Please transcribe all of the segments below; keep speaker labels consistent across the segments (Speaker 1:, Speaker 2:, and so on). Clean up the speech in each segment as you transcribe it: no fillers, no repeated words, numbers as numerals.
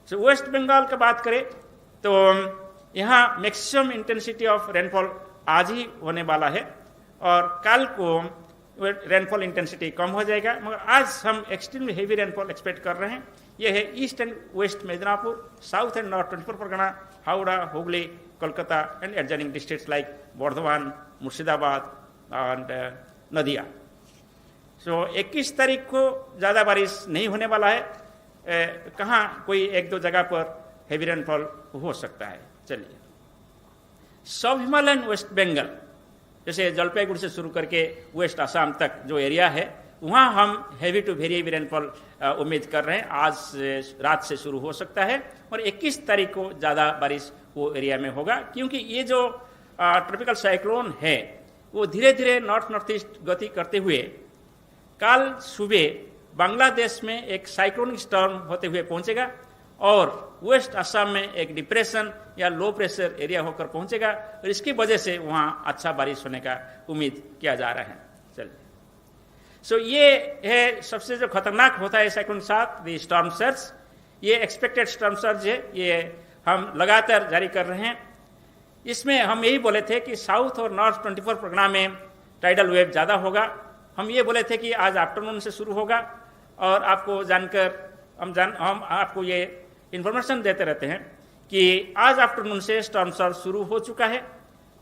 Speaker 1: सो waste Bengal का बात करें तो यहाँ मैक्सिमम इंटेंसिटी ऑफ रेनफॉल आज ही होने वाला है और कल को रेनफॉल इंटेंसिटी कम हो जाएगा, मगर आज हम एक्सट्रीमली हेवी रेनफॉल एक्सपेक्ट कर रहे हैं। यह है east and west Midnapore, south and north 24 Pargana, Howrah, Hooghly, Kolkata and adjoining districts like Bardhaman, Murshidabad and Nadia. So 21 तारीख को ज़्यादा बारिश नहीं होने वाला है, कहाँ कोई एक दो जगह पर हेवी रेनफॉल हो सकता है। चलिए, सब हिमालयन वेस्ट बंगाल जैसे जलपाईगुड़ी से शुरू करके वेस्ट असम तक जो एरिया है वहाँ हम heavy to very heavy rainfall उम्मीद कर रहे हैं। आज रात से शुरू हो सकता है और 21 तारीख को ज़्यादा बारिश वो एरिया में होगा, क्योंकि ये जो ट्रॉपिकल साइक्लोन है वो धीरे धीरे नॉर्थ नॉर्थ ईस्ट गति करते हुए कल सुबह बांग्लादेश में एक साइक्लोनिक स्टॉर्म होते हुए पहुंचेगा और वेस्ट असम में एक डिप्रेशन या लो प्रेशर एरिया होकर पहुंचेगा और इसकी वजह से वहाँ अच्छा बारिश होने का उम्मीद किया जा रहा है। चलिए, सो ये है सबसे जो खतरनाक होता है साइक्लोन के साथ द स्टॉर्म सर्ज। ये एक्सपेक्टेड स्टॉर्म सर्ज है, ये हम लगातार जारी कर रहे हैं। इसमें हम यही बोले थे कि साउथ और नॉर्थ 24 परगना में टाइडल वेव ज़्यादा होगा। हम ये बोले थे कि आज आफ्टरनून से शुरू होगा और आपको जानकर हम आपको ये इन्फॉर्मेशन देते रहते हैं कि आज आफ्टरनून से स्टॉर्म सर्ज शुरू हो चुका है।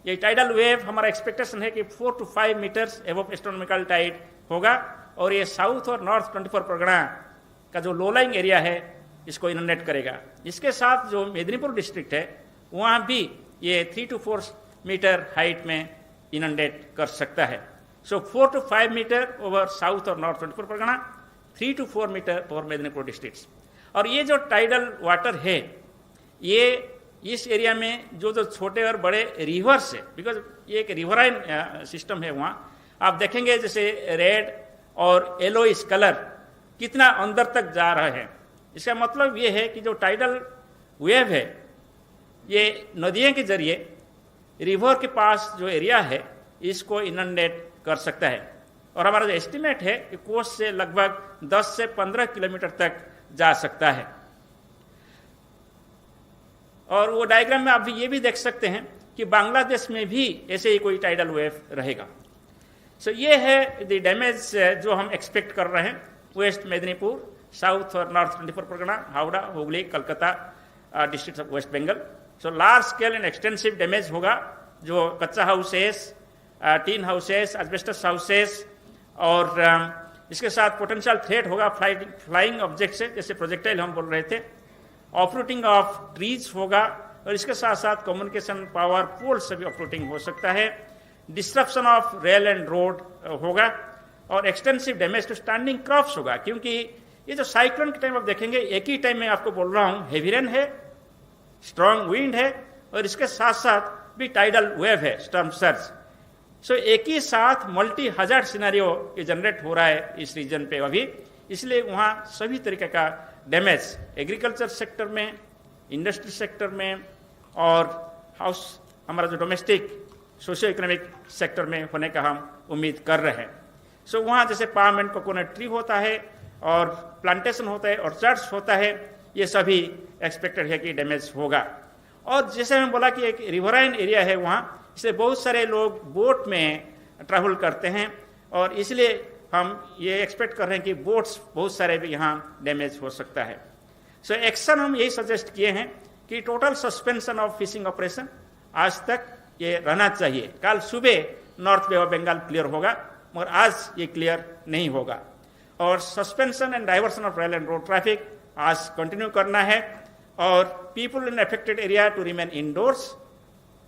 Speaker 1: ये टाइडल वेव हमारा एक्सपेक्टेशन है कि 4 to 5 metres above astronomical tide होगा और ये साउथ और नॉर्थ 24 परगना का जो लो लाइंग एरिया है इसको इनंडेट करेगा। इसके साथ जो मेदिनीपुर डिस्ट्रिक्ट है वहाँ भी ये 3 to 4 मीटर हाइट में इनंडेट कर सकता है। So 4 to 5 metre over south और north 24 Pargana, 3 to 4 metre over Medinipur districts. और ये जो टाइडल वाटर है ये इस एरिया में जो छोटे और बड़े रिवर्स है, बिकॉज ये एक रिवराइन सिस्टम है, वहाँ आप देखेंगे जैसे रेड और येलोइश कलर कितना अंदर तक जा रहा है। इसका मतलब ये है कि जो टाइडल वेव है ये नदियों के जरिए रिवर के पास जो एरिया है इसको इनंडेट कर सकता है और हमारा जो एस्टिमेट है कि कोस्ट से लगभग 10 से 15 किलोमीटर तक जा सकता है। और वो डायग्राम में आप ये भी देख सकते हैं कि बांग्लादेश में भी ऐसे ही कोई टाइडल वेव रहेगा। सो ये है द डैमेज जो हम एक्सपेक्ट कर रहे हैं वेस्ट मेदिनीपुर, साउथ और north 24 Pargana, Howrah, Hooghly, Calcutta district of West Bengal. So large scale and extensive damage होगा, जो kutcha houses, tin houses, asbestos houses और इसके साथ पोटेंशियल थ्रेट होगा फ्लाइंग ऑब्जेक्ट से, जैसे प्रोजेक्टाइल हम बोल रहे थे। ऑफरूटिंग ऑफ ट्रीज होगा और इसके साथ साथ कम्युनिकेशन पावर पोल से भी ऑफरूटिंग हो सकता है। Disruption of rail and road होगा और extensive damage to standing crops होगा, क्योंकि ये जो साइक्लोन के टाइम आप देखेंगे एक ही टाइम में आपको बोल रहा हूँ हेवी रेन है, स्ट्रॉन्ग विंड है और इसके साथ साथ भी टाइडल वेव है, स्टॉर्म सर्ज। सो एक ही साथ मल्टी हजार्ड सिनेरियो ये जनरेट हो रहा है इस रीजन पे अभी, इसलिए वहाँ सभी तरीके का डैमेज एग्रीकल्चर सेक्टर में, इंडस्ट्री सेक्टर में और हाउस हमारा जो डोमेस्टिक सोशियो इकोनॉमिक सेक्टर में होने का हम उम्मीद कर रहे हैं। सो वहाँ जैसे पाम एंड कोकोनट ट्री होता है और प्लांटेशन होता है, ऑर्चर्ड्स होता है, ये सभी एक्सपेक्टेड है कि डैमेज होगा। और जैसे मैं बोला कि एक रिवराइन एरिया है वहाँ, इसलिए बहुत सारे लोग बोट में ट्रैवल करते हैं और इसलिए हम ये एक्सपेक्ट कर रहे हैं कि बोट्स बहुत सारे भी यहाँ डैमेज हो सकता है। सो एक्शन हम यही सजेस्ट किए हैं कि total suspension of fishing operation आज तक ये रहना चाहिए। कल सुबह north Bay of Bengal clear होगा मगर आज ये क्लियर नहीं होगा। और suspension and diversion of rail and road traffic आज कंटिन्यू करना है और people in affected area to remain indoors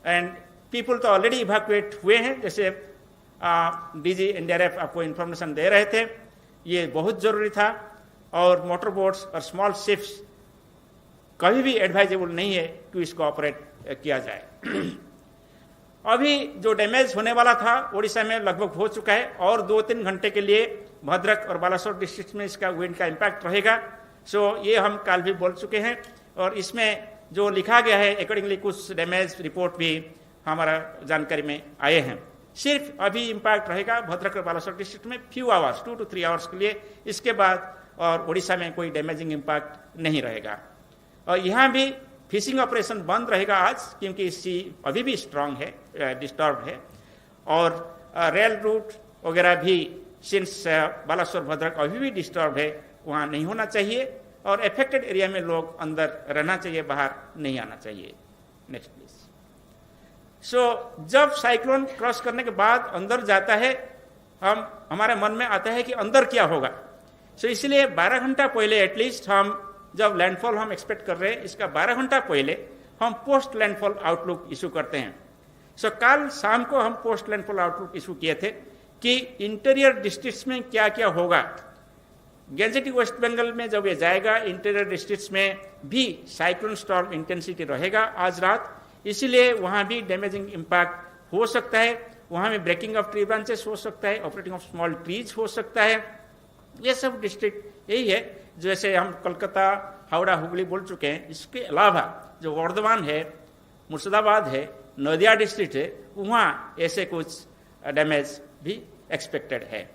Speaker 1: and people तो ऑलरेडी इवैक्यूएट हुए हैं, जैसे डीजी एनडीआरएफ आपको इन्फॉर्मेशन दे रहे थे, ये बहुत जरूरी था। और मोटर बोट्स और स्मॉल शिप्स कभी भी एडवाइजेबल नहीं है कि इसको ऑपरेट किया जाए। अभी जो डैमेज होने वाला था ओडिशा में लगभग हो चुका है और 2-3 घंटे के लिए भद्रक और बालासोर डिस्ट्रिक्ट में इसका विंड का इम्पैक्ट रहेगा। सो ये हम कल भी बोल चुके हैं और इसमें जो लिखा गया है अकॉर्डिंगली कुछ डैमेज रिपोर्ट भी हमारा जानकारी में आए हैं। सिर्फ अभी इम्पैक्ट रहेगा भद्रक और बालासोर डिस्ट्रिक्ट में फ्यू आवर्स, 2 to 3 आवर्स के लिए, इसके बाद और ओडिशा में कोई डैमेजिंग इम्पैक्ट नहीं रहेगा। और यहाँ भी फिशिंग ऑपरेशन बंद रहेगा आज, क्योंकि सी अभी भी स्ट्रांग है, डिस्टर्ब है। और रेल रूट वगैरह भी सिंस बालासोर भद्रक अभी भी डिस्टर्ब है, वहाँ नहीं होना चाहिए। और एफेक्टेड एरिया में लोग अंदर रहना चाहिए, बाहर नहीं आना चाहिए। Next please. जब साइक्लोन क्रॉस करने के बाद अंदर जाता है, हमारे मन में आता है कि अंदर क्या होगा। इसलिए 12 घंटा पहले एटलीस्ट हम जब लैंडफॉल हम एक्सपेक्ट कर रहे हैं, इसका 12 घंटा पहले हम पोस्ट लैंडफॉल आउटलुक इशू करते हैं। कल शाम को हम पोस्ट लैंडफॉल आउटलुक इशू किए थे कि इंटीरियर डिस्ट्रिक्ट्स में क्या क्या होगा। गैंजेटिक वेस्ट बंगाल में जब ये जाएगा, इंटीरियर डिस्ट्रिक्ट्स में भी साइक्लोन स्टॉर्म इंटेंसिटी रहेगा आज रात, इसीलिए वहाँ भी डैमेजिंग इम्पैक्ट हो सकता है। वहाँ में ब्रेकिंग ऑफ ट्री ब्रांचेस हो सकता है, ऑपरेटिंग ऑफ स्मॉल ट्रीज हो सकता है। ये सब डिस्ट्रिक्ट यही है, जैसे हम कोलकाता, हावड़ा, हुगली बोल चुके हैं। इसके अलावा जो वर्धमान है, मुर्शिदाबाद है, नदिया डिस्ट्रिक्ट है, वहाँ ऐसे कुछ डैमेज भी एक्सपेक्टेड है।